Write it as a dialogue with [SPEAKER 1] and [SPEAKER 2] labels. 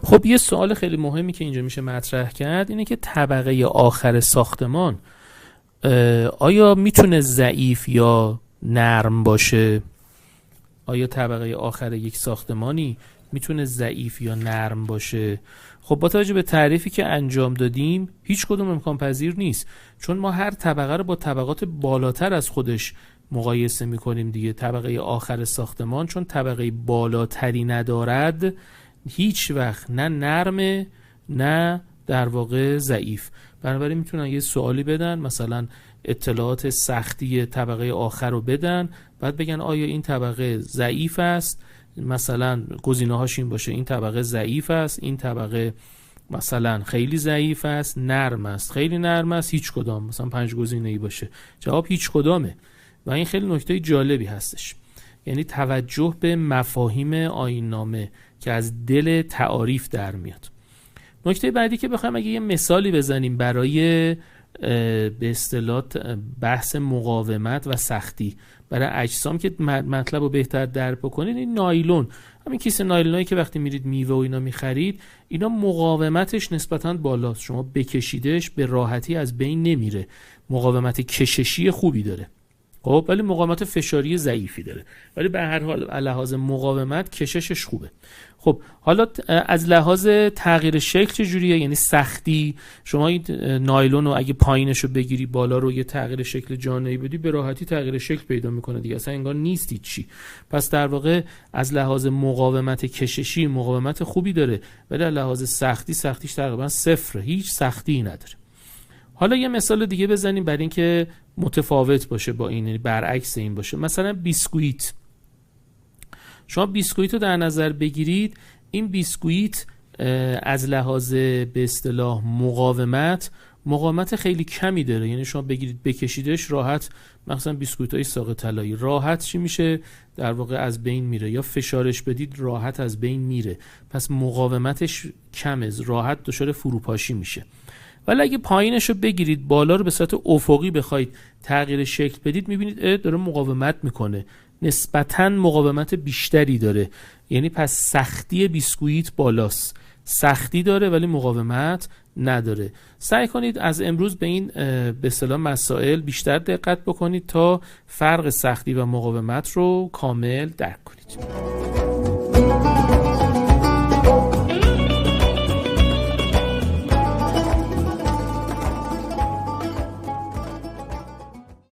[SPEAKER 1] خب یه سوال خیلی مهمی که اینجا میشه مطرح کرد اینه که طبقه آخر ساختمان آیا میتونه ضعیف یا نرم باشه؟ آیا طبقه آخر یک ساختمانی میتونه ضعیف یا نرم باشه؟ خب با توجه به تعریفی که انجام دادیم هیچ کدوم امکان پذیر نیست، چون ما هر طبقه رو با طبقات بالاتر از خودش مقایسه میکنیم دیگه. طبقه آخر ساختمان چون طبقه بالاتری ندارد هیچ وقت نه نرمه نه در واقع ضعیف. بنابراین میتونن یه سوالی بدن، مثلا اطلاعات سختی طبقه آخر رو بدن، بعد بگن آیا این طبقه ضعیف است؟ مثلا گزینه‌هاش این باشه این طبقه ضعیف است، این طبقه مثلا خیلی ضعیف است، نرم است، خیلی نرم است، هیچ کدام. مثلا 5 گزینه‌ای باشه، جواب هیچ کدامه. و این خیلی نکته جالبی هستش، یعنی توجه به مفاهیم آیین‌نامه که از دل تعاریف در میاد. نکته بعدی که بخوایم اگه یه مثالی بزنیم برای به اصطلاح بحث مقاومت و سختی برای اجسام که مطلب رو بهتر درک بکنید، این نایلون، همین کیسه نایلونایی که وقتی میرید میوه و اینا میخرید، اینا مقاومتش نسبتاً بالاست، شما بکشیدش به راحتی از بین نمیره، مقاومت کششی خوبی داره. خب ولی مقاومت فشاری ضعیفی داره، ولی به هر حال از لحاظ مقاومت کششش خوبه. خب حالا از لحاظ تغییر شکل چجوریه؟ یعنی سختی، شما این نایلون رو اگه پایینش رو بگیری بالا رو یه تغییر شکل جانبی بدی به راحتی تغییر شکل پیدا میکنه دیگه، اصلا انگار نیستی چی. پس در واقع از لحاظ مقاومت کششی مقاومت خوبی داره، ولی از لحاظ سختیش تقریبا صفره، هیچ سختی نداره. حالا یه مثال دیگه بزنیم برای اینکه متفاوت باشه با این، یعنی برعکس این باشه. مثلا بیسکویت، شما بیسکویت رو در نظر بگیرید، این بیسکویت از لحاظ به اصطلاح مقاومت خیلی کمی داره، یعنی شما بگیرید بکشیدش راحت، مثلا بیسکویت های ساق طلایی راحت چی میشه در واقع از بین میره، یا فشارش بدید راحت از بین میره، پس مقاومتش کمه، راحت دچار فروپاشی میشه. ولی اگه پایینش رو بگیرید بالا رو به صورت افقی بخواید تغییر شکل بدید، میبینید داره مقاومت میکنه، نسبتاً مقاومت بیشتری داره، یعنی پس سختی بیسکویت بالاست، سختی داره ولی مقاومت نداره. سعی کنید از امروز به این به اصطلاح مسائل بیشتر دقت بکنید تا فرق سختی و مقاومت رو کامل درک کنید.